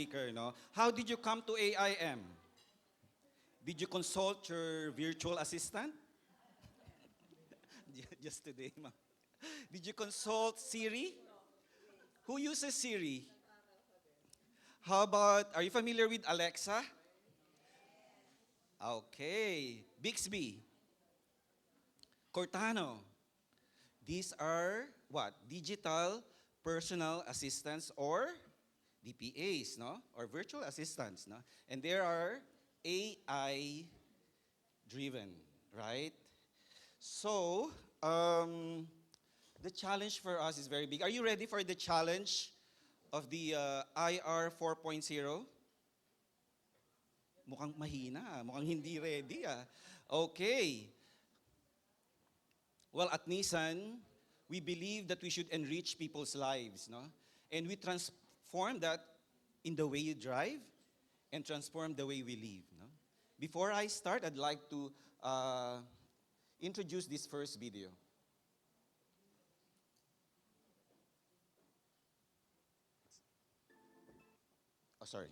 speaker, no? How did you come to AIM? Did you consult your virtual assistant? Just today, ma'am. Did you consult Siri? Who uses Siri? How about, are you familiar with Alexa? Okay. Bixby, Cortana. These are what? Digital personal assistants or DPAs, no? Or virtual assistants, no? And there are AI driven, right? So, the challenge for us is very big. Are you ready for the challenge of the IR 4.0? Mukhang mahina, mukhang hindi ready. Okay. Well, at Nissan, we believe that we should enrich people's lives, no? And we transform that in the way you drive and transform the way we live, no? Before I start, I'd like to introduce this first video. Oh, sorry.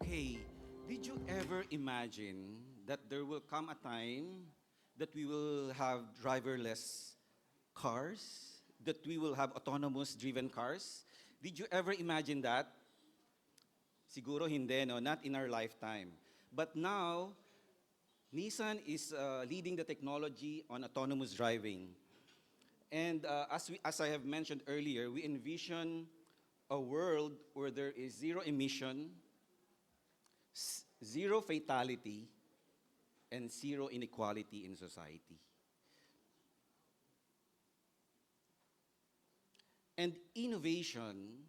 Okay, did you ever imagine that there will come a time that we will have driverless cars, that we will have autonomous driven cars? Did you ever imagine that? Siguro hindi, no? Not in our lifetime. But now, Nissan is leading the technology on autonomous driving. And as I have mentioned earlier, we envision a world where there is zero emission, zero fatality, and zero inequality in society. And innovation,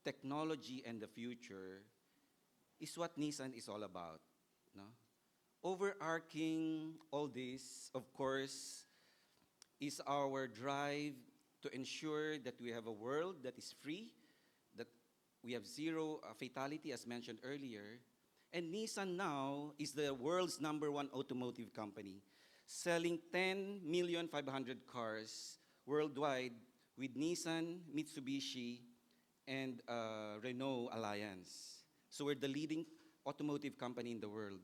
technology, and the future is what Nissan is all about. No? Overarching all this, of course, is our drive to ensure that we have a world that is free, that we have zero fatality, as mentioned earlier, And Nissan now is the world's #1 automotive company, selling 10,500,000 cars worldwide with Nissan, Mitsubishi, and Renault alliance. So we're the leading automotive company in the world.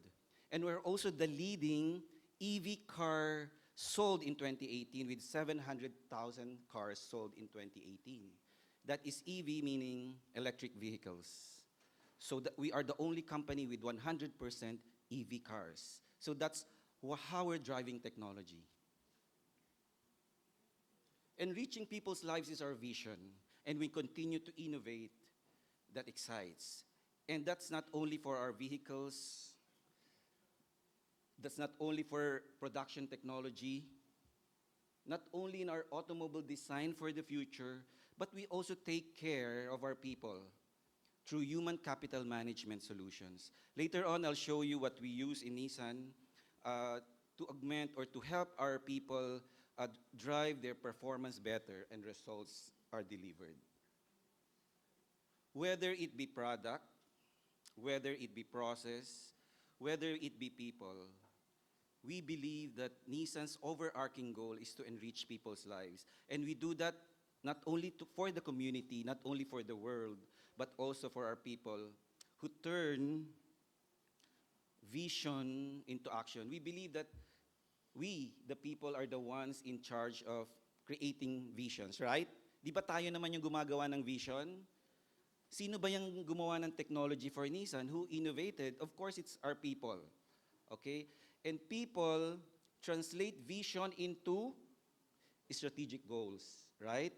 And we're also the leading EV car sold in 2018 with 700,000 cars sold in 2018. That is EV meaning electric vehicles. So that we are the only company with 100% EV cars. So that's how we're driving technology. Enriching people's lives is our vision, and we continue to innovate that excites. And that's not only for our vehicles, that's not only for production technology, not only in our automobile design for the future, but we also take care of our people through human capital management solutions. Later on, I'll show you what we use in Nissan to augment or to help our people drive their performance better and results are delivered. Whether it be product, whether it be process, whether it be people, we believe that Nissan's overarching goal is to enrich people's lives. And we do that not only for the community, not only for the world, but also for our people who turn vision into action. We believe that we, the people, are the ones in charge of creating visions, right? Di ba tayo naman yung gumagawa ng vision? Sino ba yung gumawa ng technology for Nissan? Who innovated? Of course, it's our people. Okay? And people translate vision into strategic goals, right?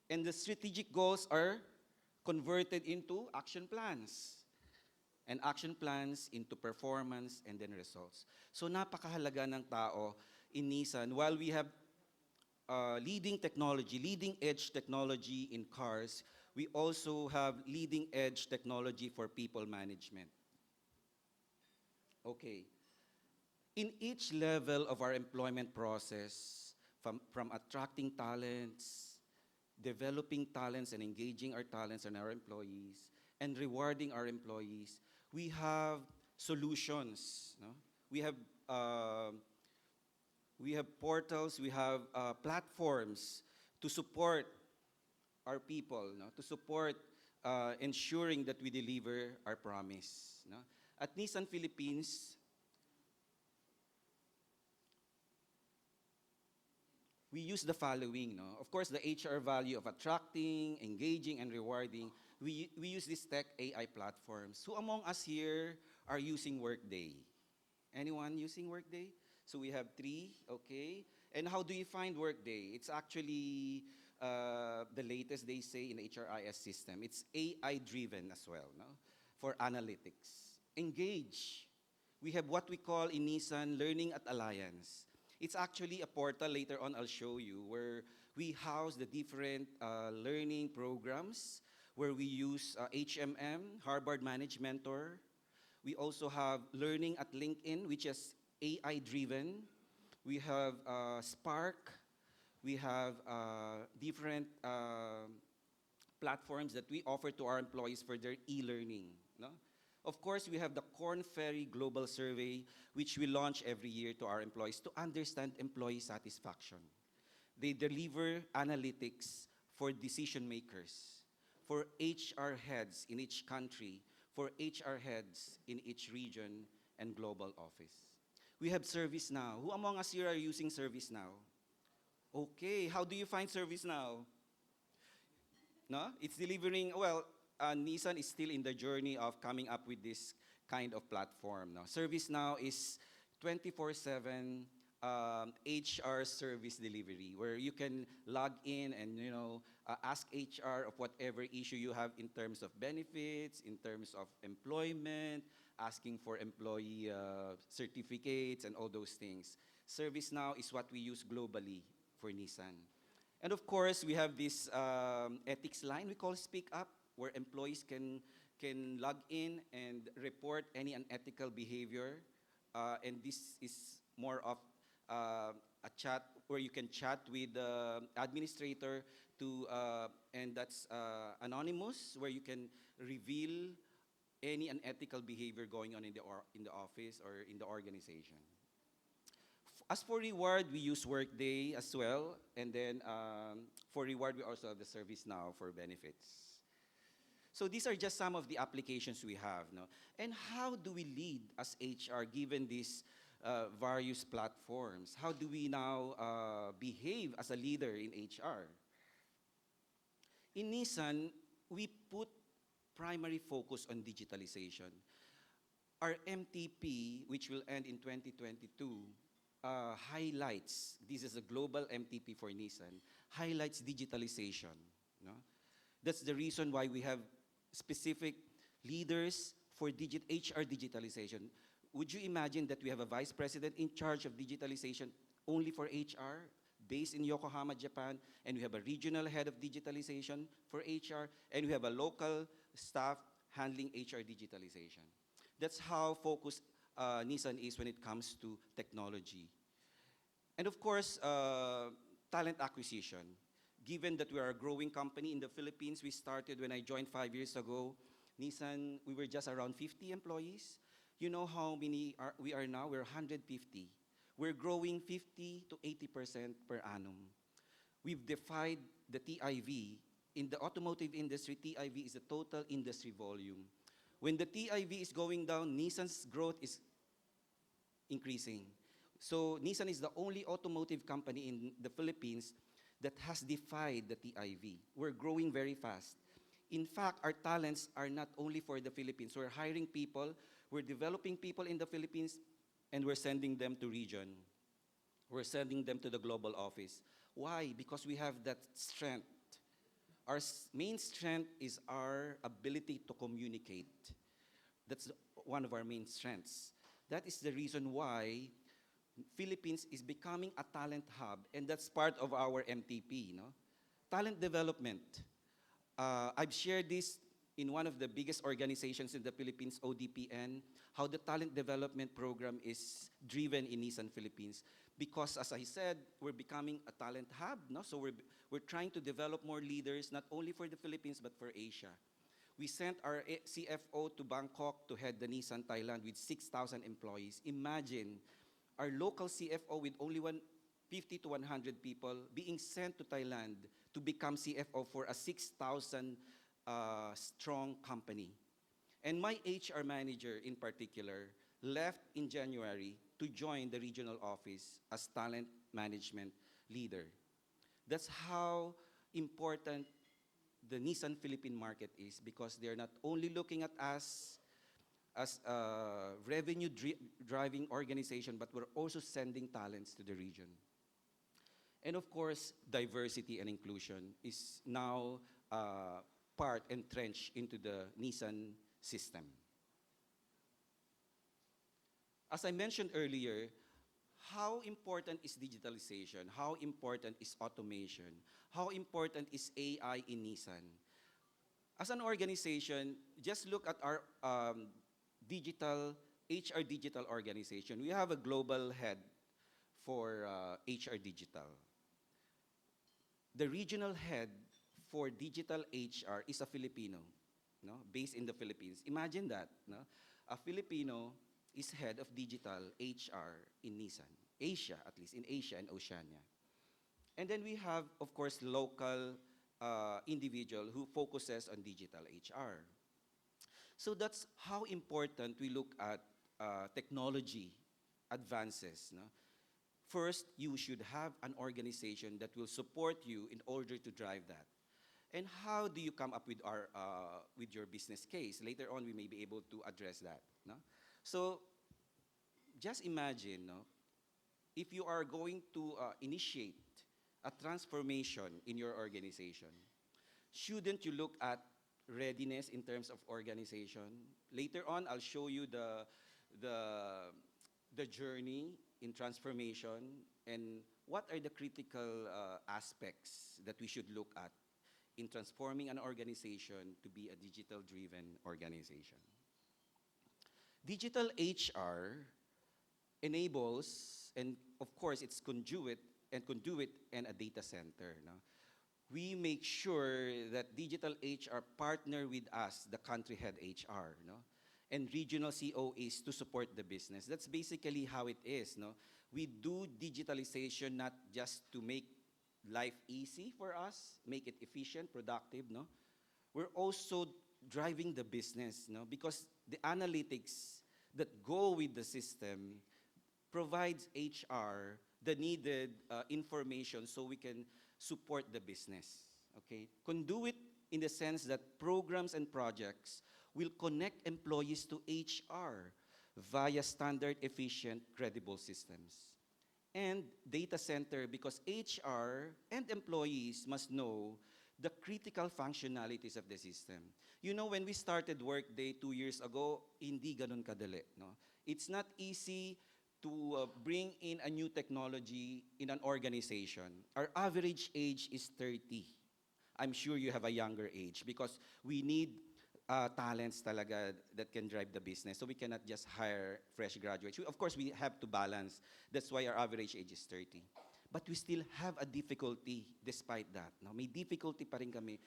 And the strategic goals are converted into action plans. And action plans into performance and then results. So napakahalaga ng tao in Nissan. While we have leading technology, leading edge technology in cars, we also have leading edge technology for people management. Okay. In each level of our employment process, from attracting talents, developing talents and engaging our talents and our employees, and rewarding our employees, we have solutions. No? We have portals, we have platforms to support our people, no? To support ensuring that we deliver our promise. No? At Nissan Philippines, we use the following. No? Of course, the HR value of attracting, engaging, and rewarding. We use these tech AI platforms. Who among us here are using Workday? Anyone using Workday? So we have 3, okay. And how do you find Workday? It's actually the latest, they say, in HRIS system. It's AI-driven as well, no? For analytics. Engage. We have what we call in Nissan Learning at Alliance. It's actually a portal, later on I'll show you, where we house the different learning programs, where we use HMM, Harvard Managed Mentor. We also have Learning at LinkedIn, which is AI-driven. We have Spark. We have different platforms that we offer to our employees for their e-learning. No? Of course, we have the Korn Ferry Global Survey, which we launch every year to our employees to understand employee satisfaction. They deliver analytics for decision makers, for HR heads in each country, for HR heads in each region and global office. We have ServiceNow. Who among us here are using ServiceNow? Okay, how do you find ServiceNow? No? It's delivering, well, Nissan is still in the journey of coming up with this kind of platform. No? ServiceNow is 24/7 HR service delivery, where you can log in and ask HR of whatever issue you have in terms of benefits, in terms of employment, asking for employee certificates and all those things. ServiceNow is what we use globally for Nissan. And of course, we have this ethics line we call Speak Up, where employees can log in and report any unethical behavior. And this is more of a chat where you can chat with the administrator and that's anonymous, where you can reveal any unethical behavior going on in in the office or in the organization. As for reward, we use Workday as well, and then for reward, we also have the service now for benefits. So these are just some of the applications we have, no? And how do we lead as HR given these various platforms? How do we now behave as a leader in HR? In Nissan, we put primary focus on digitalization. Our MTP, which will end in 2022, highlights, this is a global MTP for Nissan, highlights digitalization. No? That's the reason why we have specific leaders for HR digitalization. Would you imagine that we have a vice president in charge of digitalization only for HR, based in Yokohama, Japan, and we have a regional head of digitalization for HR, and we have a local staff handling HR digitalization. That's how focused Nissan is when it comes to technology. And of course, talent acquisition. Given that we are a growing company in the Philippines, we started when I joined 5 years ago. Nissan, we were just around 50 employees. You know how many we are now? We're 150. We're growing 50 to 80% per annum. We've defied the TIV. In the automotive industry, TIV is the total industry volume. When the TIV is going down, Nissan's growth is increasing. So Nissan is the only automotive company in the Philippines that has defied the TIV. We're growing very fast. In fact, our talents are not only for the Philippines. We're hiring people, we're developing people in the Philippines, and we're sending them to region. We're sending them to the global office. Why? Because we have that strength. Our main strength is our ability to communicate. That's one of our main strengths. That is the reason why Philippines is becoming a talent hub, and that's part of our MTP. No? Talent development. I've shared this in one of the biggest organizations in the Philippines, ODPN, how the talent development program is driven in Nissan Philippines. Because as I said, we're becoming a talent hub. No? So we're trying to develop more leaders, not only for the Philippines, but for Asia. We sent our CFO to Bangkok to head the Nissan Thailand with 6,000 employees. Imagine our local CFO with only 50 to 100 people being sent to Thailand to become CFO for a 6,000 strong company. And my HR manager in particular left in January to join the regional office as talent management leader. That's how important the Nissan Philippine market is, because they're not only looking at us as a revenue-driving organization, but we're also sending talents to the region. And of course, diversity and inclusion is now part entrenched into the Nissan system. As I mentioned earlier, how important is digitalization? How important is automation? How important is AI in Nissan? As an organization, just look at our HR digital organization. We have a global head for HR digital. The regional head for digital HR is a Filipino, no? Based in the Philippines. Imagine that. No? A Filipino is head of digital HR in Nissan, Asia, at least in Asia and Oceania. And then we have, of course, local individual who focuses on digital HR. So that's how important we look at technology advances. No? First, you should have an organization that will support you in order to drive that. And how do you come up with your business case? Later on, we may be able to address that. No? So just imagine, no, if you are going to initiate a transformation in your organization, shouldn't you look at readiness in terms of organization? Later on, I'll show you the journey in transformation and what are the critical aspects that we should look at in transforming an organization to be a digital-driven organization. Digital HR enables, and of course it's conduit and a data center. No? We make sure that digital HR partner with us, the country head HR. No? and regional COEs to support the business. That's basically how it is. No? We do digitalization not just to make life easy for us, make it efficient, productive. No? We're also driving the business, no? Because the analytics that go with the system provides HR the needed information so we can support the business. Okay, conduit in the sense that programs and projects will connect employees to HR via standard, efficient, credible systems. And data center because HR and employees must know the critical functionalities of the system. You know, when we started Workday 2 years ago, hindi ganun kadali. No? It's not easy to bring in a new technology in an organization. Our average age is 30. I'm sure you have a younger age because we need talents talaga that can drive the business. So we cannot just hire fresh graduates. Of course, we have to balance. That's why our average age is 30. But we still have a difficulty despite that. No? May difficulty pa rin kami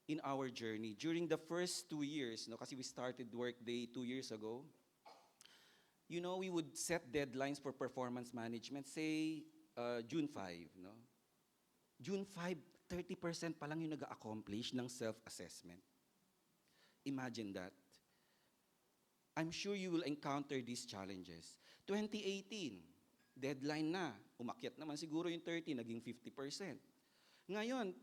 in our journey. During the first 2 years, no, kasi we started Workday 2 years ago, you know, we would set deadlines for performance management, say June 5. No? June 5, 30% pa lang yung nag-accomplish ng self-assessment. Imagine that. I'm sure you will encounter these challenges. 2018, deadline na. Umakyat naman siguro yung 30, naging 50%. Ngayon,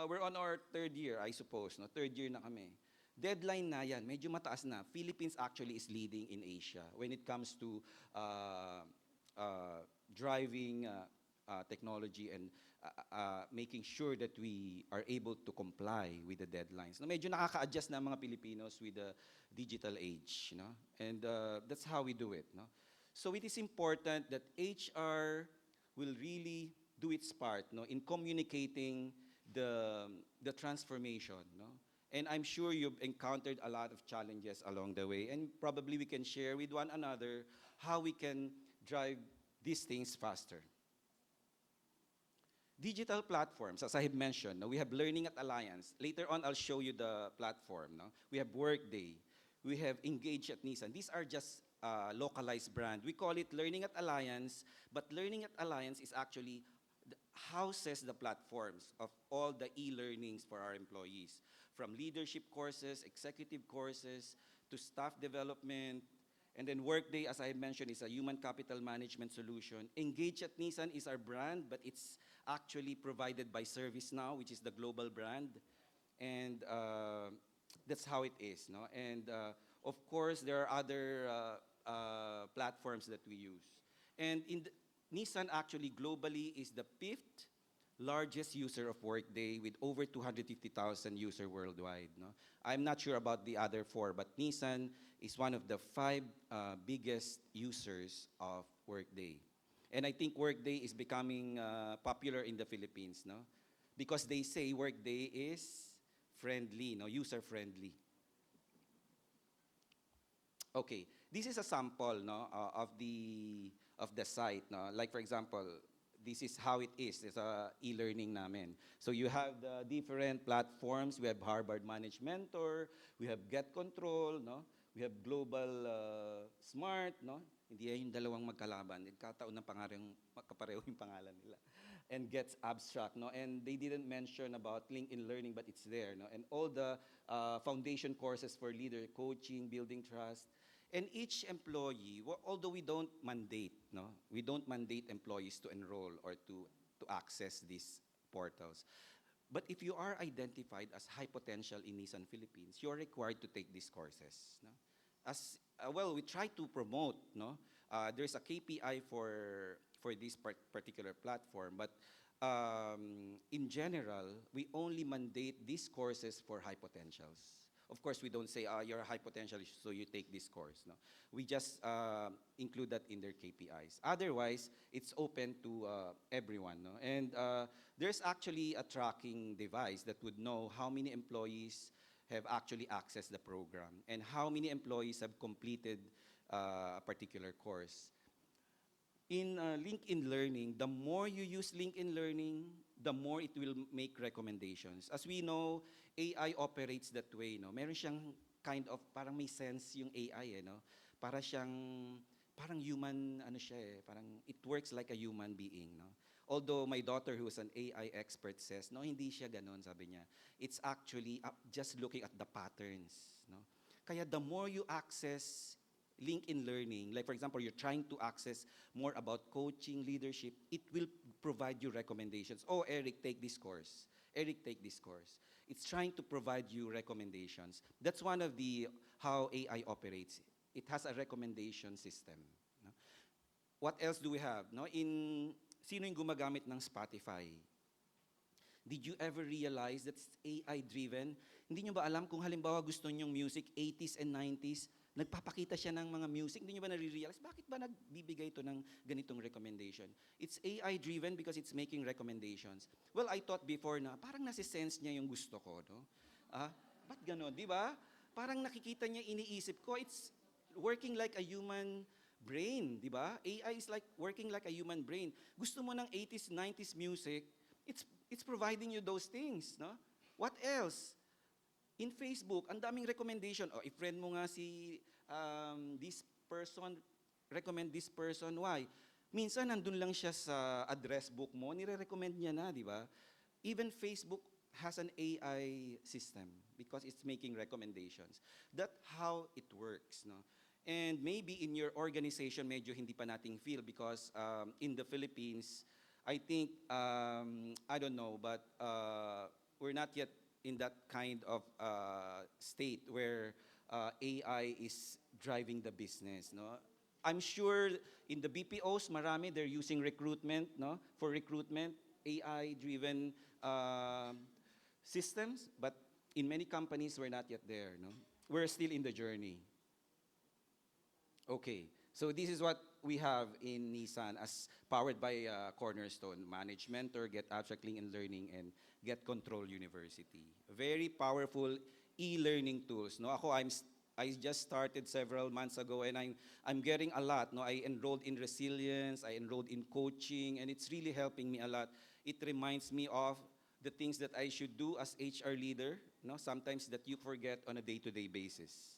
we're on our third year, I suppose. No? Third year na kami. Deadline na yan, medyo mataas na. Philippines actually is leading in Asia when it comes to driving technology and making sure that we are able to comply with the deadlines. No, medyo nakaka-adjust na mga Filipinos with the digital age, no? And that's how we do it, no? So it is important that HR will really do its part, no, in communicating the transformation, no? And I'm sure you've encountered a lot of challenges along the way, and probably we can share with one another how we can drive these things faster. Digital platforms, as I have mentioned, no, we have Learning at Alliance. Later on, I'll show you the platform. No? We have Workday. We have Engage at Nissan. These are just localized brand. We call it Learning at Alliance, but Learning at Alliance is actually houses the platforms of all the e-learnings for our employees, from leadership courses, executive courses, to staff development. And then Workday, as I mentioned, is a human capital management solution. Engage at Nissan is our brand, but it's actually provided by ServiceNow, which is the global brand. And that's how it is. No? And of course, there are other platforms that we use. And Nissan actually globally is the 5th largest user of Workday with over 250,000 users worldwide. No? I'm not sure about the other 4, but Nissan is one of the 5 biggest users of Workday. And I think Workday is becoming popular in the Philippines, no? Because they say Workday is friendly, no? User-friendly. Okay, this is a sample, no, of the site, no? Like for example, this is how it is. It's a e-learning namin. So you have the different platforms. We have Harvard Managed Mentor. We have Get Control, no? We have Global Smart, no? Hindi yan yung dalawang magkalaban. Nagkataon na makapareho yung pangalan nila. And Gets Abstract, no? And they didn't mention about LinkedIn Learning, but it's there, no? And all the foundation courses for leader coaching, building trust. And each employee, although we don't mandate, no? We don't mandate employees to enroll or to access these portals. But if you are identified as high potential in Nissan Philippines, you're required to take these courses. No? As well, we try to promote. No, there's a KPI for this particular platform, but in general, we only mandate these courses for high potentials. Of course, we don't say you're a high potential, so you take this course. No, we just include that in their KPIs. Otherwise, it's open to everyone. No, and there's actually a tracking device that would know how many employees have actually accessed the program and how many employees have completed a particular course. In LinkedIn Learning, the more you use LinkedIn Learning, the more it will make recommendations. As we know, AI operates that way. No? Meron siyang kind of, parang may sense yung AI, no? Para siyang, parang human, ano siya parang it works like a human being, no? Although my daughter, who's an AI expert, says, no, hindi siya ganon, sabi niya. It's actually just looking at the patterns, no? Kaya the more you access LinkedIn Learning, like for example, you're trying to access more about coaching, leadership, it will provide you recommendations. Oh, Eric, take this course. Eric, take this course. It's trying to provide you recommendations. That's one of the how AI operates. It has a recommendation system. No? What else do we have? No? Sino yung gumagamit ng Spotify? Did you ever realize that's AI-driven? Hindi nyo ba alam kung halimbawa gusto nyong music, 80s and 90s, nagpapakita siya ng mga music, hindi nyo ba nare-realize, bakit ba nagbibigay ito ng ganitong recommendation? It's AI-driven because it's making recommendations. Well, I thought before na parang nasi-sense niya yung gusto ko, no? Ba't ganon, di ba? Parang nakikita niya, iniisip ko, it's working like a human brain, di ba? AI is like working like a human brain. Gusto mo ng 80s, 90s music, it's providing you those things, no? What else? In Facebook, ang daming recommendation. Oh, i-friend mo nga si this person, recommend this person. Why? Minsan nandun lang siya sa address book mo, nire-recommend niya na, di ba? Even Facebook has an AI system because it's making recommendations. That's how it works, no? And maybe in your organization, medyo hindi pa nating feel because in the Philippines, I think, I don't know, but we're not yet in that kind of state where AI is driving the business. No? I'm sure in the BPOs, marami, they're using recruitment, no? For recruitment, AI-driven systems, but in many companies, we're not yet there. No? We're still in the journey. Okay, so this is what we have in Nissan as powered by Cornerstone, Manage Mentor, Get Abstractly in Learning, and Get Control University. Very powerful e-learning tools. No, I just started several months ago, and I'm getting a lot. No, I enrolled in resilience, I enrolled in coaching, and it's really helping me a lot. It reminds me of the things that I should do as HR leader. No, sometimes that you forget on a day-to-day basis.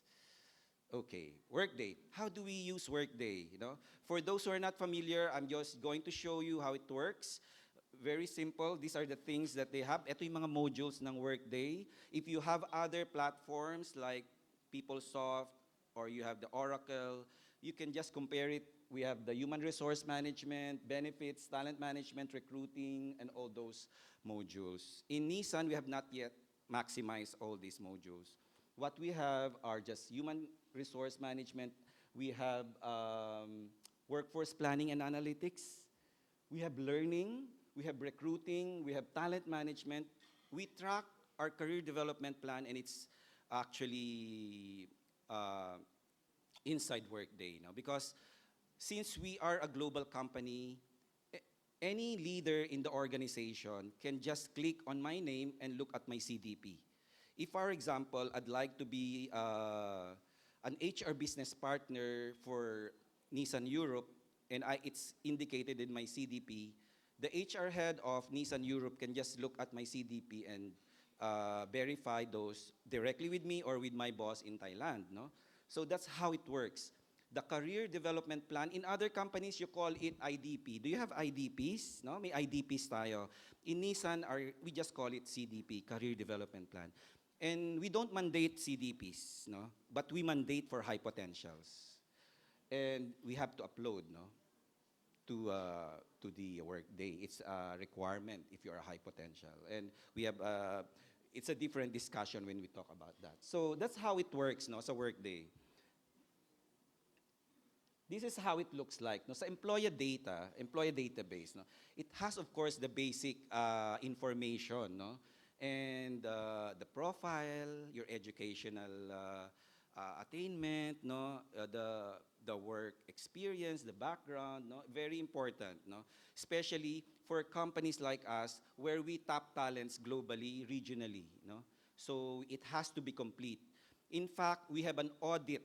Okay, Workday. How do we use Workday? You know, for those who are not familiar, I'm just going to show you how it works. Very simple. These are the things that they have. Ito yung mga modules ng Workday. If you have other platforms like PeopleSoft or you have the Oracle, you can just compare it. We have the human resource management, benefits, talent management, recruiting, and all those modules. In Nissan, we have not yet maximized all these modules. What we have are just human resource management. We have workforce planning and analytics. We have learning. We have recruiting. We have talent management. We track our career development plan, and it's actually inside Workday now. Because since we are a global company, any leader in the organization can just click on my name and look at my CDP. If, for example, I'd like to be an HR business partner for Nissan Europe, and it's indicated in my CDP, the HR head of Nissan Europe can just look at my CDP and verify those directly with me or with my boss in Thailand. No? So that's how it works. The career development plan, in other companies, you call it IDP. Do you have IDPs? No? May IDPs tayo. In Nissan, we just call it CDP, Career Development Plan. And we don't mandate CDPs, no? But we mandate for high potentials. And we have to upload, no? To the Workday. It's a requirement if you're a high potential. And we have, it's a different discussion when we talk about that. So that's how it works, no? Sa Workday. This is how it looks like. No? Sa employer database, no? It has, of course, the basic information, no? And the profile, your educational attainment, no, the work experience, the background, no, very important, no, especially for companies like us where we tap talents globally, regionally, no. So it has to be complete. In fact, we have an audit,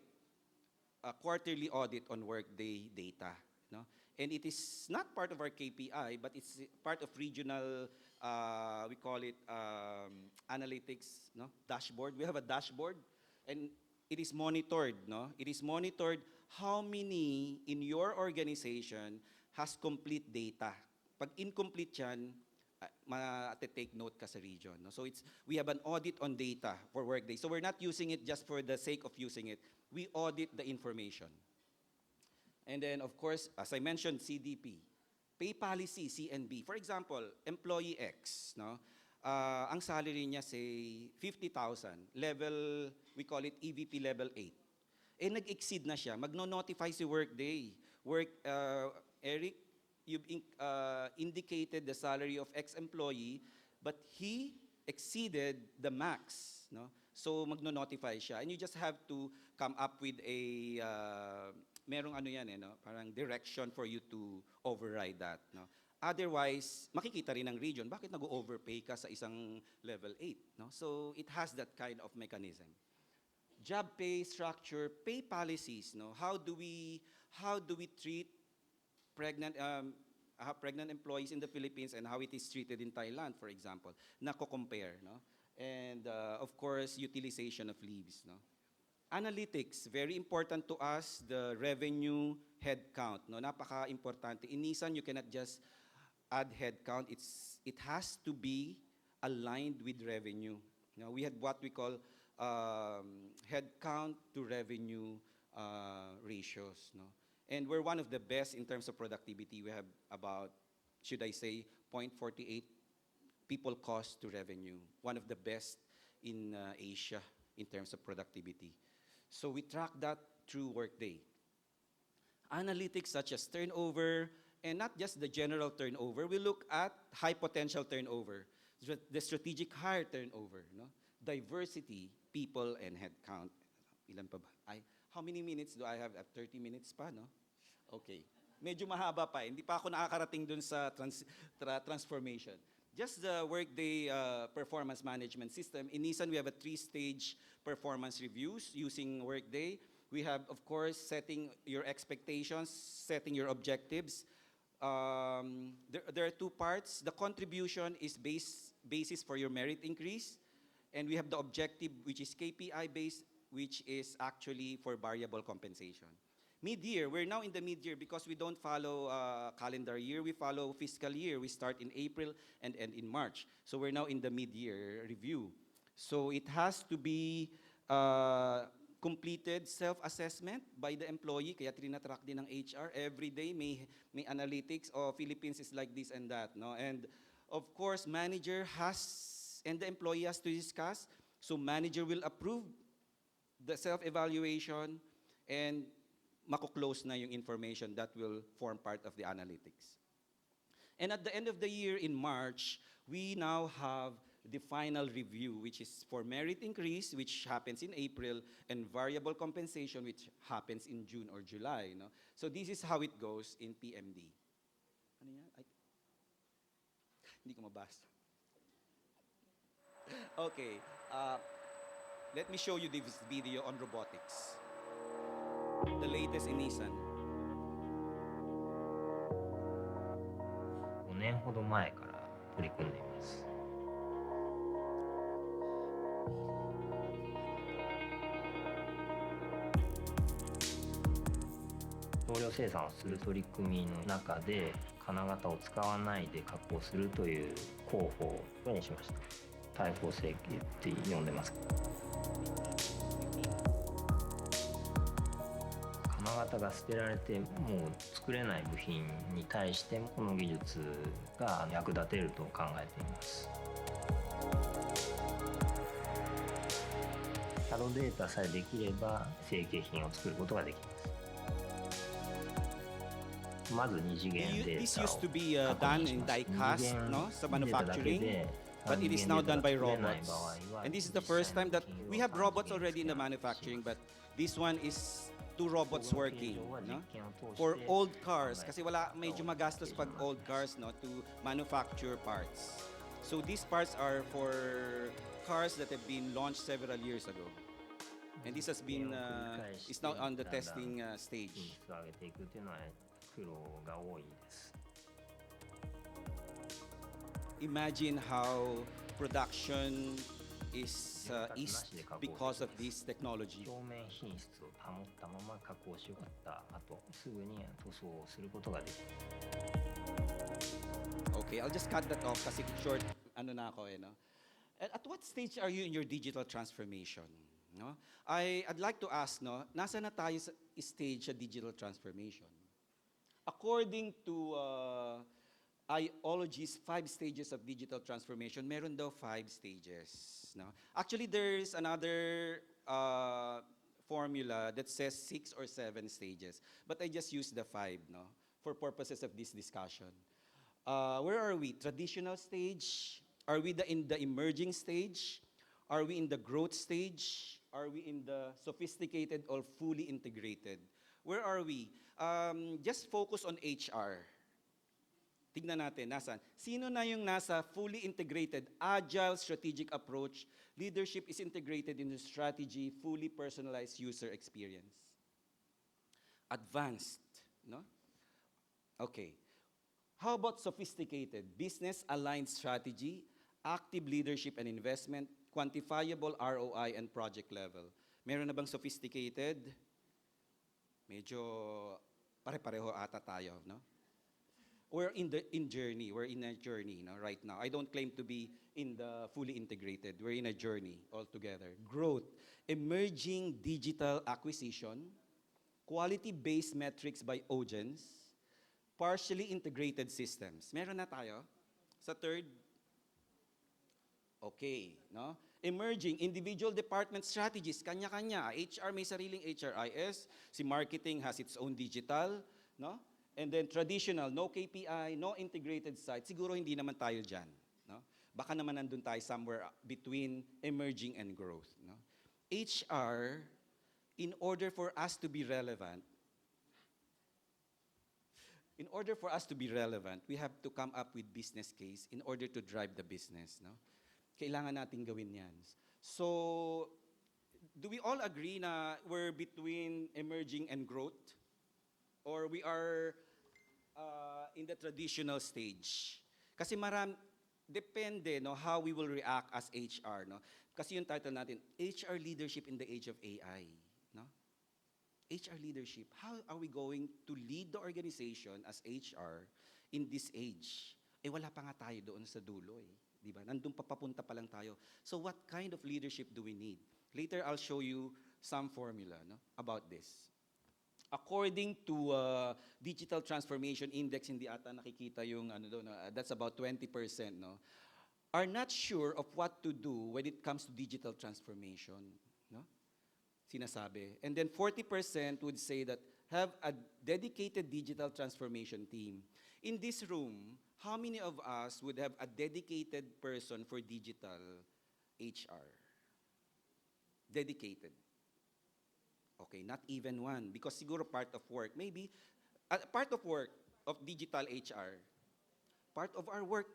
a quarterly audit on Workday data, no, and it is not part of our KPI, but it's part of regional. We call it analytics, no? Dashboard. We have a dashboard, and it is monitored, no? It is monitored how many in your organization has complete data. Pag incomplete yan, ma-take note ka sa region. No? So we have an audit on data for Workday. So we're not using it just for the sake of using it. We audit the information. And then, of course, as I mentioned, CDP, pay policy, CNB. For example, employee X, no? Ang salary niya, say, 50,000. Level, we call it EVP level 8. Eh, nag-exceed na siya. Magno-notify si Workday. Eric, you've indicated the salary of X-employee, but he exceeded the max. No? So, magno-notify siya. And you just have to come up with a, merong ano yan, no? Parang direction for you to override that. No? Otherwise, makikita rin ng region, bakit nag-overpay ka sa isang level 8? No? So, it has that kind of mechanism. Job pay structure, pay policies. No? How do we treat pregnant employees in the Philippines and how it is treated in Thailand, for example? Nako-compare. No? And, of course, utilization of leaves. No? Analytics, very important to us, the revenue headcount. No? Napaka-importante. In Nissan, you cannot just add headcount. It has to be aligned with revenue. You know, we had what we call headcount to revenue ratios. No? And we're one of the best in terms of productivity. We have about, should I say, 0.48 people cost to revenue. One of the best in Asia in terms of productivity. So we track that through Workday. Analytics such as turnover, and not just the general turnover, we look at high potential turnover, the strategic hire turnover, no? Diversity, people, and headcount. Ilan pa ba? How many minutes do I have? 30 minutes pa, no? Okay. Medyo mahaba pa. Hindi pa ako nakakarating dun sa transformation. Just the Workday performance management system. In Nissan, we have a 3-stage performance reviews using Workday. We have, of course, setting your expectations, setting your objectives. There are 2 parts. The contribution is basis for your merit increase. And we have the objective, which is KPI-based, which is actually for variable compensation. Mid-year, we're now in the mid-year because we don't follow calendar year, we follow fiscal year. We start in April and end in March. So we're now in the mid-year review. So it has to be completed self-assessment by the employee, kaya trinatrack din ng HR. Every day may analytics, Philippines is like this and that. No? And of course, manager has, and the employee has to discuss. So manager will approve the self-evaluation and mako-close na yung information that will form part of the analytics. And at the end of the year in March, we now have the final review, which is for merit increase, which happens in April, and variable compensation, which happens in June or July. No? So this is how it goes in PMD. Ano yan? Hindi ko mabasa. Okay. Let me show you this video on robotics. The latest in Nissan. 5年ほど前から取り組んでいます。少量生産をする取り組みの中で金型を使わないで加工するという工法をにしました。大砲成形って呼んでます。金型が捨てられてもう作れない部品に対してもこの技術が役立てると考えています。CADデータさえできれば成型品を作ることができます。まず二次元データを This used to be done in die cast, no, sa manufacturing, but it is now done by robots. And this is the first time that we have robots already in the manufacturing, but this one is 2 robots working, no? For old cars, kasi medyo magastos pag old cars, no, to manufacture parts. So these parts are for cars that have been launched several years ago. And this has been, is now on the testing stage. Imagine how production is 潤滑な eased しで加工 because で of きます this technology. 表面品質を保ったまま加工し終わった後すぐに塗装をすることができます Okay, I'll just cut that off kasi short ano na ako no. At what stage are you in your digital transformation? No? I'd like to ask no, nasa na tayo sa stage sa digital transformation? According to IOLOGY's 5 stages of digital transformation, meron daw 5 stages. No? Actually, there's another formula that says 6 or 7 stages. But I just use the 5 no, for purposes of this discussion. Where are we? Traditional stage? Are we in the emerging stage? Are we in the growth stage? Are we in the sophisticated or fully integrated? Where are we? Just focus on HR. Tignan natin, nasaan? Sino na yung nasa fully integrated, agile strategic approach, leadership is integrated in the strategy, fully personalized user experience? Advanced, no? Okay. How about sophisticated? Business-aligned strategy, active leadership and investment, quantifiable ROI and project level. Meron na bang sophisticated? Medyo pare-pareho ata tayo, no? We're in a journey no, right now. I don't claim to be in the fully integrated. We're in a journey altogether. Growth, emerging digital acquisition, quality-based metrics by audience, partially integrated systems. Meron na tayo? Sa third? Okay, no? Emerging individual department strategies, kanya-kanya. HR may sariling HRIS, si marketing has its own digital, no? And then traditional, no KPI, no integrated site. Siguro hindi naman tayo dyan, no? Baka naman nandun tayo somewhere between emerging and growth, no? HR, in order for us to be relevant, we have to come up with business case in order to drive the business, no? Kailangan natin gawin yan. So, do we all agree na we're between emerging and growth? Or we are in the traditional stage? Kasi depende no, how we will react as HR. No? Kasi yung title natin, HR Leadership in the Age of AI. No? HR Leadership, how are we going to lead the organization as HR in this age? Eh wala pa nga tayo doon sa dulo eh. Diba? Nandun papunta pa lang tayo. So what kind of leadership do we need? Later I'll show you some formula no, about this. According to Digital Transformation Index, hindi ata nakikita yung ano doon, that's about 20%, no? Are not sure of what to do when it comes to digital transformation, no? Sinasabi. And then 40% would say that have a dedicated digital transformation team. In this room, how many of us would have a dedicated person for digital HR? Dedicated. Okay, not even one. Because siguro part of work. Maybe, part of work of digital HR. Part of our work.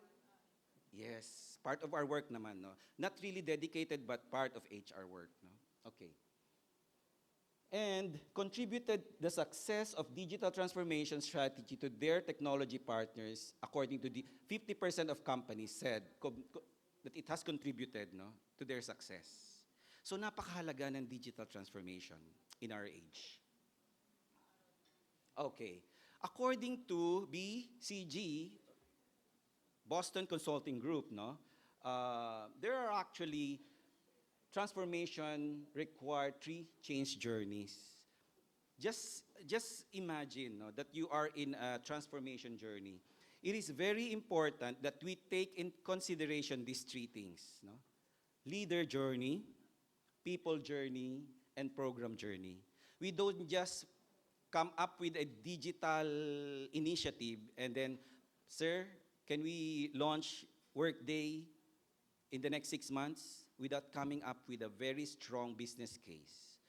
Yes, part of our work naman. No? Not really dedicated, but part of HR work. No? Okay. And contributed the success of digital transformation strategy to their technology partners, according to the 50% of companies said that it has contributed no, to their success. So napakahalaga ng digital transformation in our age. Okay. According to BCG, Boston Consulting Group, no, there are actually transformation require 3 change journeys. Just imagine no, that you are in a transformation journey. It is very important that we take in consideration these 3 things. No? Leader journey, people journey, and program journey. We don't just come up with a digital initiative and then, sir, can we launch Workday in the next 6 months without coming up with a very strong business case,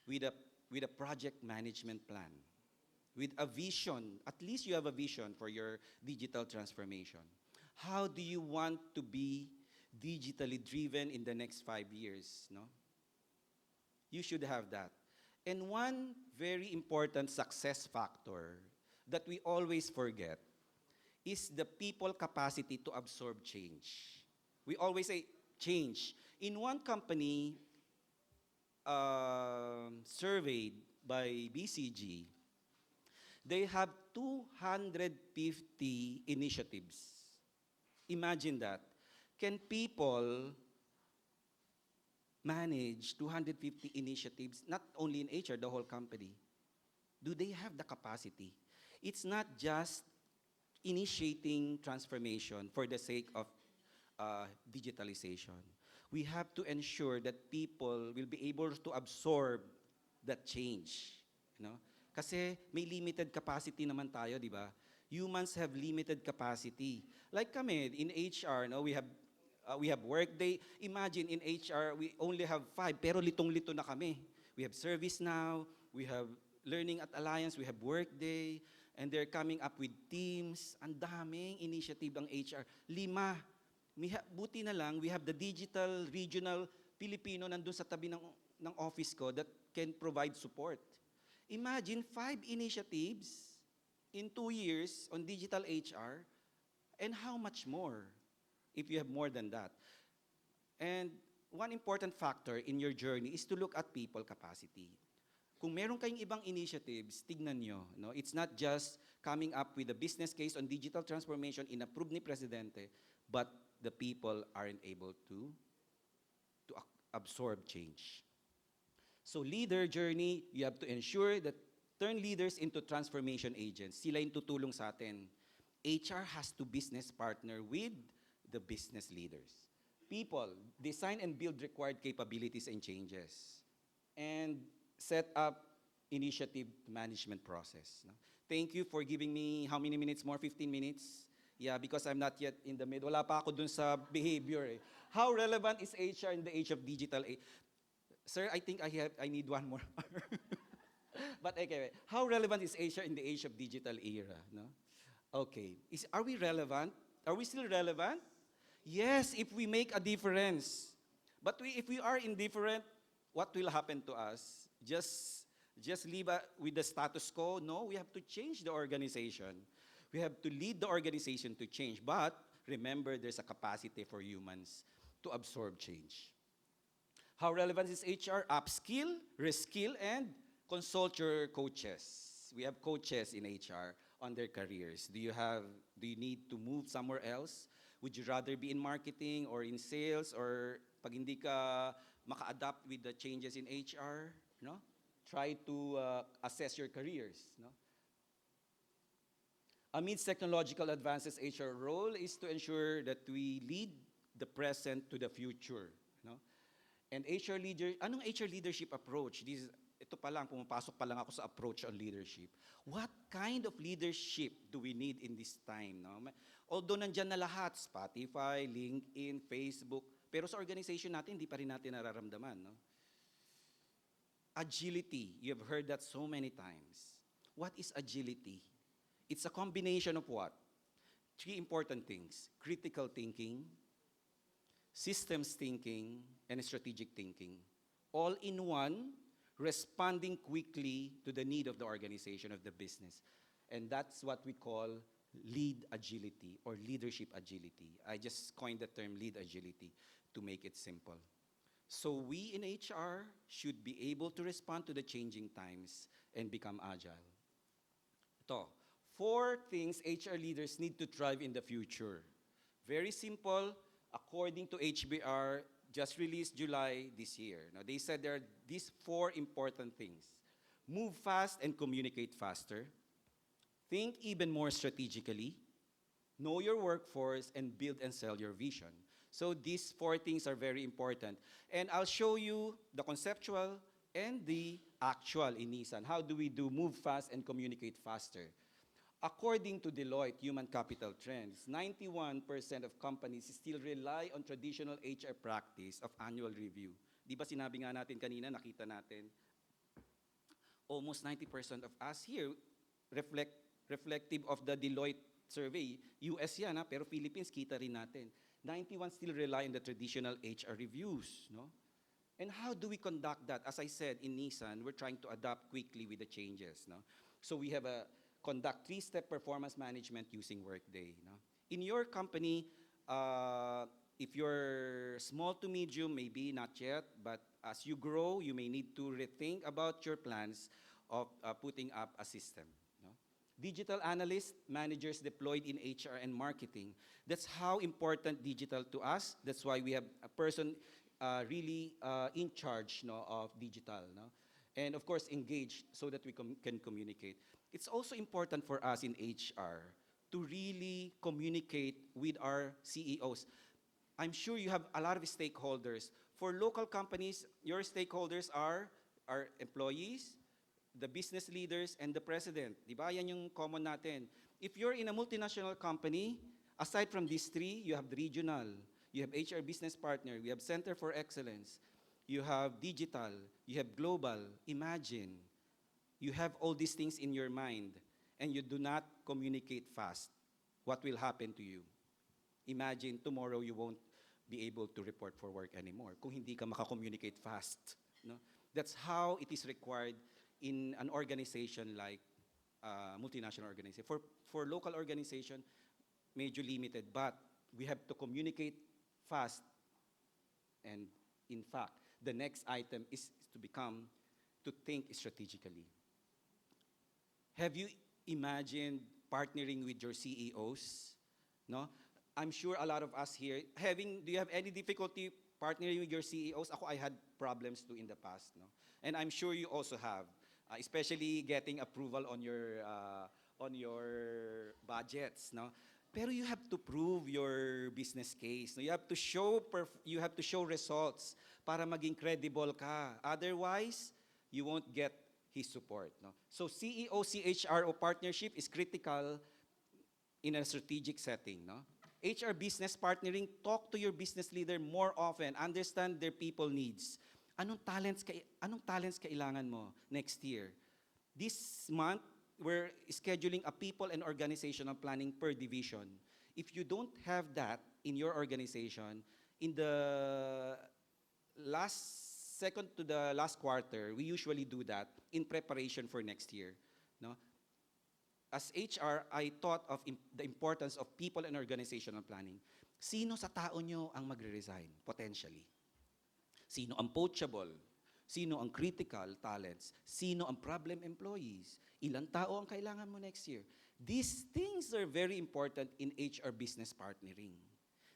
with a project management plan, with a vision. At least you have a vision for your digital transformation. How do you want to be digitally driven in the next 5 years? No? You should have that. And one very important success factor that we always forget is the people capacity to absorb change. We always say change. In one company surveyed by BCG, they have 250 initiatives. Imagine that. Can people manage 250 initiatives, not only in HR, the whole company? Do they have the capacity? It's not just initiating transformation for the sake of digitalization. We have to ensure that people will be able to absorb that change. You know? Kasi may limited capacity naman tayo, di ba? Humans have limited capacity. Like kami, in HR, no, we have Workday. Imagine in HR, we only have 5, pero litong-lito na kami. We have ServiceNow, we have Learning at Alliance, we have Workday, and they're coming up with teams. Ang daming initiative ang HR. 5. Buti na lang, we have the digital regional Filipino nandun sa tabi ng office ko that can provide support. Imagine 5 initiatives in 2 years on digital HR, and how much more if you have more than that. And one important factor in your journey is to look at people capacity. Kung meron kayong ibang initiatives, tignan nyo. No? It's not just coming up with a business case on digital transformation in-approved ni Presidente, but the people aren't able to absorb change. So leader journey, you have to ensure that turn leaders into transformation agents. Sila yung tutulong sa atin. HR has to business partner with the business leaders. People, design and build required capabilities and changes. And set up initiative management process. No? Thank you for giving me how many minutes more? 15 minutes? Yeah, because I'm not yet in the middle. Wala pa ako dun sa behavior. Eh. How relevant is HR in the age of digital age? Sir, I think I need one more. But okay, how relevant is HR in the age of digital era? No? Okay, are we relevant? Are we still relevant? Yes, if we make a difference. But if we are indifferent, what will happen to us? Just leave with the status quo? No, we have to change the organization. We have to lead the organization to change. But remember, there's a capacity for humans to absorb change. How relevant is HR? Upskill, reskill, and consult your coaches. We have coaches in HR on their careers. Do you need to move somewhere else? Would you rather be in marketing or in sales, or pag hindi ka maka-adapt with the changes in HR, no? Try to assess your careers, no? Amidst technological advances, HR role is to ensure that we lead the present to the future, no? And anong HR leadership approach? Ito pa lang, pumapasok pa lang ako sa approach on leadership. What kind of leadership do we need in this time? No? Although nandyan na lahat, Spotify, LinkedIn, Facebook, pero sa organization natin, hindi pa rin natin nararamdaman. No? Agility, you have heard that so many times. What is agility? It's a combination of what? 3 important things: critical thinking, systems thinking, and strategic thinking. All in one, responding quickly to the need of the organization, of the business. And that's what we call lead agility or leadership agility. I just coined the term lead agility to make it simple. So we in HR should be able to respond to the changing times and become agile. Ito, 4 things HR leaders need to thrive in the future. Very simple, according to HBR, just released July this year. Now, they said there are these 4 important things. Move fast and communicate faster. Think even more strategically. Know your workforce and build and sell your vision. So these 4 things are very important. And I'll show you the conceptual and the actual in Nissan. How do we do move fast and communicate faster? According to Deloitte Human Capital Trends, 91% of companies still rely on traditional HR practice of annual review. Di ba sinabi nga natin kanina, nakita natin, almost 90% of us here reflective of the Deloitte survey. US yan, pero Philippines, kita rin natin. 91 still rely on the traditional HR reviews. No? And how do we conduct that? As I said, in Nissan, we're trying to adapt quickly with the changes. No? So we have conduct 3-step performance management using Workday. No? In your company, If you're small to medium, maybe not yet, but as you grow, you may need to rethink about your plans of putting up a system. No? Digital analysts, managers deployed in HR and marketing. That's how important digital to us. That's why we have a person really in charge, no, of digital. No? And of course, engaged so that we can communicate. It's also important for us in HR to really communicate with our CEOs. I'm sure you have a lot of stakeholders. For local companies, your stakeholders are employees, the business leaders, and the president. Di ba? Yan yung common natin. If you're in a multinational company, aside from these three, you have the regional, you have HR business partner, you have Center for Excellence, you have digital, you have global. Imagine, you have all these things in your mind, and you do not communicate fast. What will happen to you? Imagine tomorrow you won't be able to report for work anymore kung hindi ka makakommunicate fast. No? That's how it is required in an organization like multinational organization. For local organization, medyo limited, but we have to communicate fast. And in fact, the next item is to think strategically. Have you imagined partnering with your CEOs? No? I'm sure a lot of us here, do you have any difficulty partnering with your CEOs? Ako, I had problems too in the past. No? And I'm sure you also have, especially getting approval on your budgets. No? Pero you have to prove your business case. No? You have to show results para maging credible ka. Otherwise, you won't get his support. No? So CEO, CHRO partnership is critical in a strategic setting. No? HR business partnering, talk to your business leader more often, understand their people needs. Anong talents kailangan mo next year? This month, we're scheduling a people and organizational planning per division. If you don't have that in your organization, in the second to the last quarter, we usually do that in preparation for next year. No? As HR, I thought of the importance of people and organizational planning. Sino sa tao nyo ang magre-resign, potentially? Sino ang poachable? Sino ang critical talents? Sino ang problem employees? Ilang tao ang kailangan mo next year? These things are very important in HR business partnering.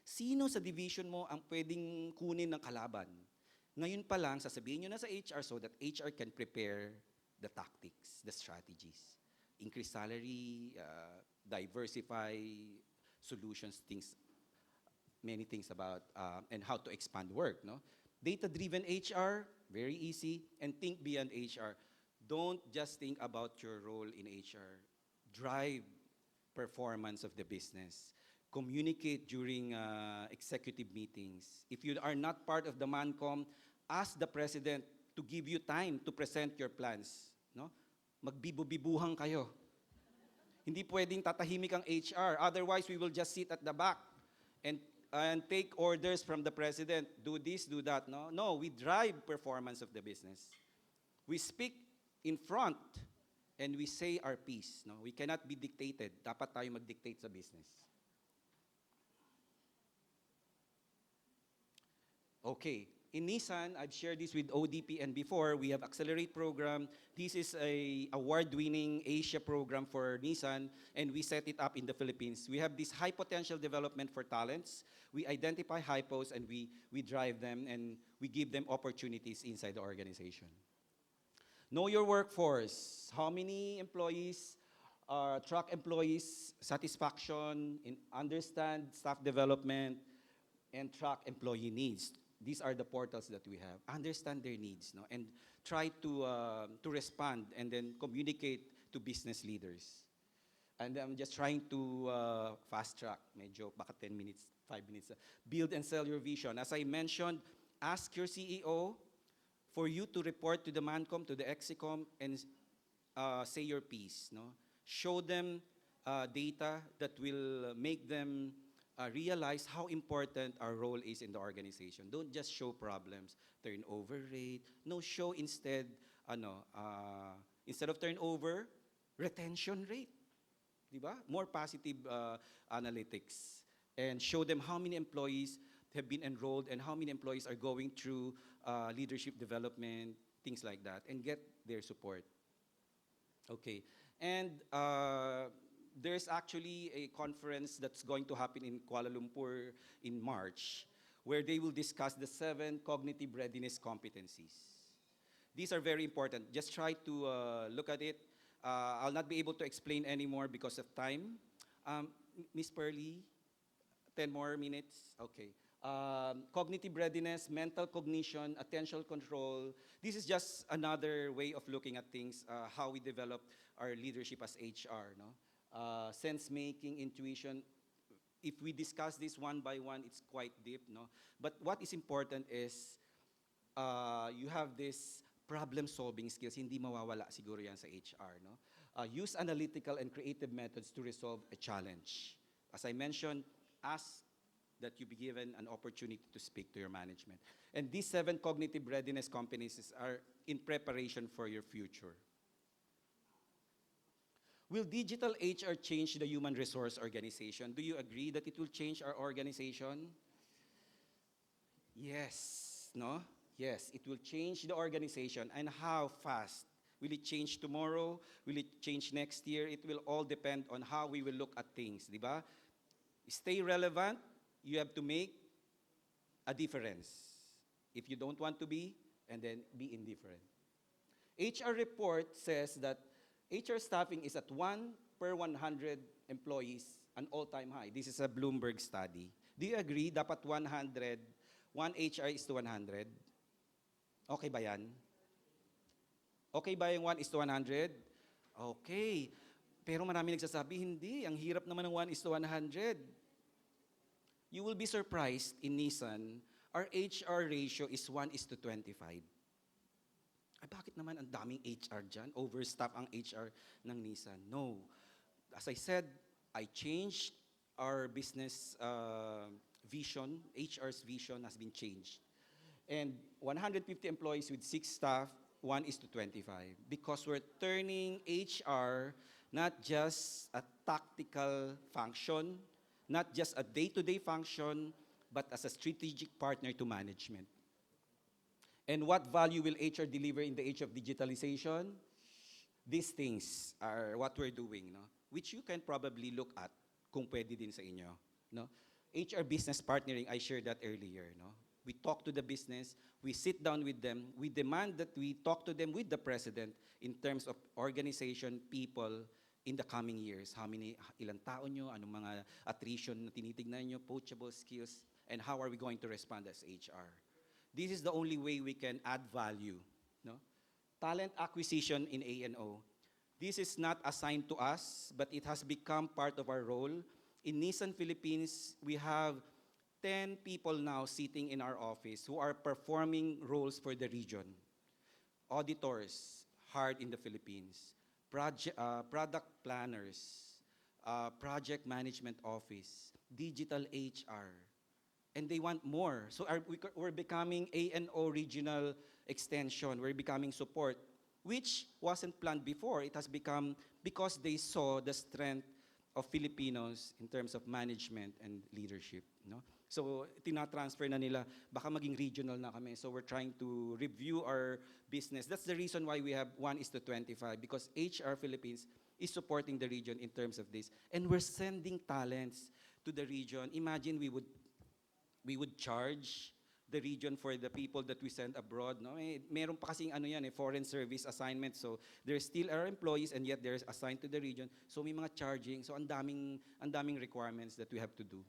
Sino sa division mo ang pwedeng kunin ng kalaban? Ngayon pa lang, sasabihin nyo na sa HR so that HR can prepare the tactics, the strategies. Increase salary, diversify solutions, many things about, and how to expand work. No? Data-driven HR, very easy, and think beyond HR. Don't just think about your role in HR. Drive performance of the business. Communicate during executive meetings. If you are not part of the MANCOM, ask the president to give you time to present your plans. No? Magbibu-bibuhang kayo. Hindi pwedeng tatahimik ang HR. Otherwise, we will just sit at the back and take orders from the president. Do this, do that. No, we drive performance of the business. We speak in front and we say our piece. No? We cannot be dictated. Dapat tayo mag-dictate sa business. Okay. In Nissan, I've shared this with ODP and before, we have Accelerate program. This is a award-winning Asia program for Nissan, and we set it up in the Philippines. We have this high potential development for talents. We identify hypos and we drive them and we give them opportunities inside the organization. Know your workforce. How many employees, track employees satisfaction, understand staff development, and track employee needs. These are the portals that we have. Understand their needs, no? And try to respond and then communicate to business leaders. And I'm just trying to fast track, medyo baka 10 minutes, 5 minutes. Build and sell your vision. As I mentioned, ask your CEO for you to report to the MANCOM, to the EXICOM, and say your piece. No? Show them data that will make them realize how important our role is in the organization. Don't just show problems, turnover rate. No, show instead of turnover, retention rate. Diba? More positive analytics. And show them how many employees have been enrolled and how many employees are going through leadership development, things like that, and get their support. Okay, and there's actually a conference that's going to happen in Kuala Lumpur in March, where they will discuss the 7 cognitive readiness competencies. These are very important. Just try to look at it. I'll not be able to explain anymore because of time. Miss Pearly, 10 more minutes? Okay. Cognitive readiness, mental cognition, attentional control. This is just another way of looking at things, how we develop our leadership as HR. No? Sense making, intuition. If we discuss this one by one, it's quite deep. No? But what is important is you have this problem-solving skills. Hindi mawawala siguro yan sa HR. No? Use analytical and creative methods to resolve a challenge. As I mentioned, ask that you be given an opportunity to speak to your management. And these 7 cognitive readiness competencies are in preparation for your future. Will digital HR change the human resource organization? Do you agree that it will change our organization? Yes, no? Yes, it will change the organization. And how fast? Will it change tomorrow? Will it change next year? It will all depend on how we will look at things, di ba? Stay relevant, you have to make a difference. If you don't want to be, and then be indifferent. HR report says that HR staffing is at 1 per 100 employees, an all-time high. This is a Bloomberg study. Do you agree? Dapat 100, 1 HR is to 100? Okay ba yan? Okay ba yung 1 is to 100? Okay. Pero marami nagsasabi, hindi. Ang hirap naman ng 1 is to 100. You will be surprised in Nissan, our HR ratio is 1 is to 25. Ay, bakit naman ang daming HR dyan? Overstaff ang HR ng Nissan. No. As I said, I changed our business vision. HR's vision has been changed. And 150 employees with 6 staff, 1 is to 25. Because we're turning HR not just a tactical function, not just a day-to-day function, but as a strategic partner to management. And what value will HR deliver in the age of digitalization? These things are what we're doing, no? Which you can probably look at kung pwede din sa inyo. No? HR business partnering, I shared that earlier. No? We talk to the business, we sit down with them, we demand that we talk to them with the president in terms of organization, people, in the coming years. Ilang tao nyo, anong mga attrition na tinitignan nyo, poachable skills, and how are we going to respond as HR? This is the only way we can add value. No? Talent acquisition in A&O. This is not assigned to us, but it has become part of our role. In Nissan Philippines, we have 10 people now sitting in our office who are performing roles for the region. Auditors, hired in the Philippines. Product planners, project management office, digital HR, and they want more. So we're becoming A&O regional extension. We're becoming support, which wasn't planned before. It has become because they saw the strength of Filipinos in terms of management and leadership. No? So tina-transfer na nila, baka maging regional na kami. So we're trying to review our business. That's the reason why we have 1 is to 25, because HR Philippines is supporting the region in terms of this. And we're sending talents to the region. Imagine we would charge the region for the people that we send abroad. No? Meron pa kasing foreign service assignment. So there still are employees and yet they're assigned to the region. So may mga charging. So ang daming requirements that we have to do.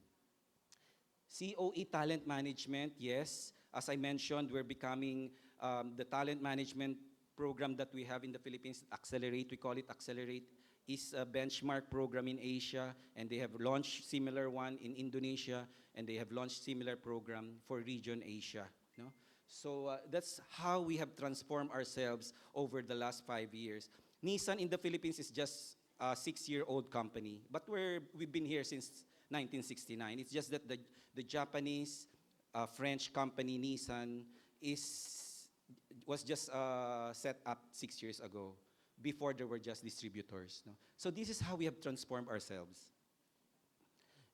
COE talent management, yes. As I mentioned, we're becoming the talent management program that we have in the Philippines, Accelerate, we call it Accelerate, is a benchmark program in Asia, and they have launched similar one in Indonesia, and they have launched similar program for region Asia. No? So that's how we have transformed ourselves over the last 5 years. Nissan in the Philippines is just a 6-year-old company, but we've been here since 1969. It's just that the Japanese, French company Nissan was just set up 6 years ago. Before there were just distributors. No? So this is how we have transformed ourselves.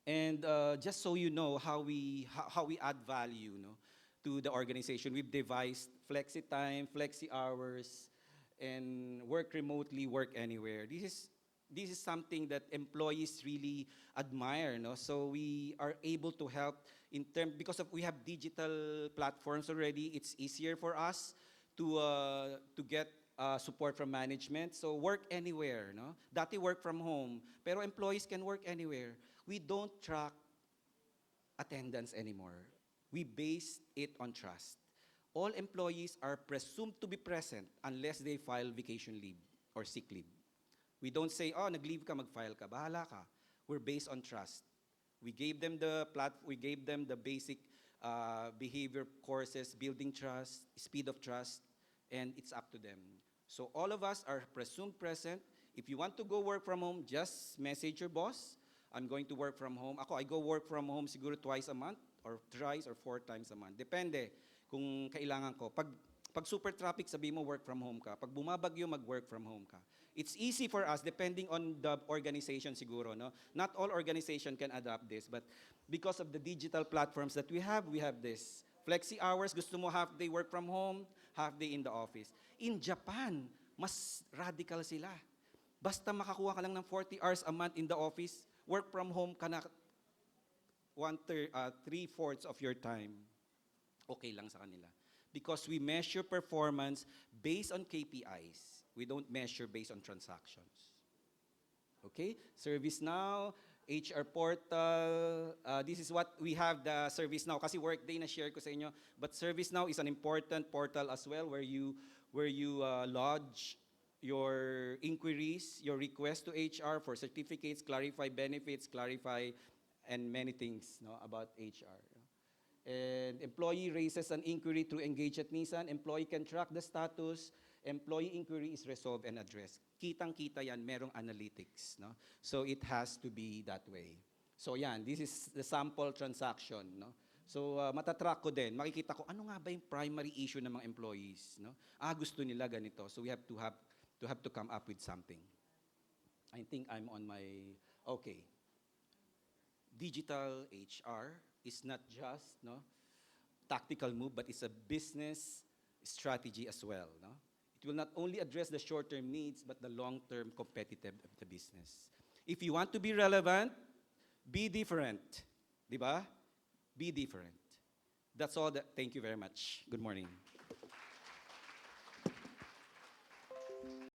And just so you know how we add value, no, to the organization, we've devised flexi time, flexi hours, and work remotely, work anywhere. This is something that employees really admire, no? So we are able to help in term because of we have digital platforms already. It's easier for us to get support from management. So work anywhere, no? Dati work from home, pero employees can work anywhere. We don't track attendance anymore. We base it on trust. All employees are presumed to be present unless they file vacation leave or sick leave. We don't say, oh, nag-leave ka, mag-file ka, bahala ka. We're based on trust. We gave them the basic behavior courses, building trust, speed of trust, and it's up to them. So all of us are presumed present. If you want to go work from home, just message your boss. I'm going to work from home. Ako, I go work from home siguro twice a month or thrice or 4 times a month. Depende kung kailangan ko. Pag super traffic, sabi mo work from home ka. Pag bumabagyo, mag-work from home ka. It's easy for us depending on the organization siguro, no? Not all organization can adapt this, but because of the digital platforms that we have this. Flexi hours, gusto mo half day work from home, half day in the office. In Japan, mas radical sila. Basta makakuha ka lang ng 40 hours a month in the office, work from home ka na 3/4 of your time. Okay lang sa kanila. Because we measure performance based on KPIs. We don't measure based on transactions. Okay? ServiceNow, HR portal, this is what we have the ServiceNow. Kasi Workday na share ko sa inyo. But ServiceNow is an important portal as well where you lodge your inquiries, your request to HR for certificates, clarify benefits, clarify and many things, no, about HR. And employee raises an inquiry through Engage at Nissan. Employee can track the status. Employee inquiry is resolved and addressed. Kitang-kita yan, merong analytics. No? So it has to be that way. So yan, this is the sample transaction. No? So matatrack ko din. Makikita ko, ano nga ba yung primary issue ng mga employees? No? Gusto nila ganito. So we have to come up with something. I think I'm on my, okay. Digital HR is not just tactical move, but it's a business strategy as well. No? It will not only address the short-term needs, but the long-term competitive of the business. If you want to be relevant, be different. Diba? Be different. That's all. Thank you very much. Good morning.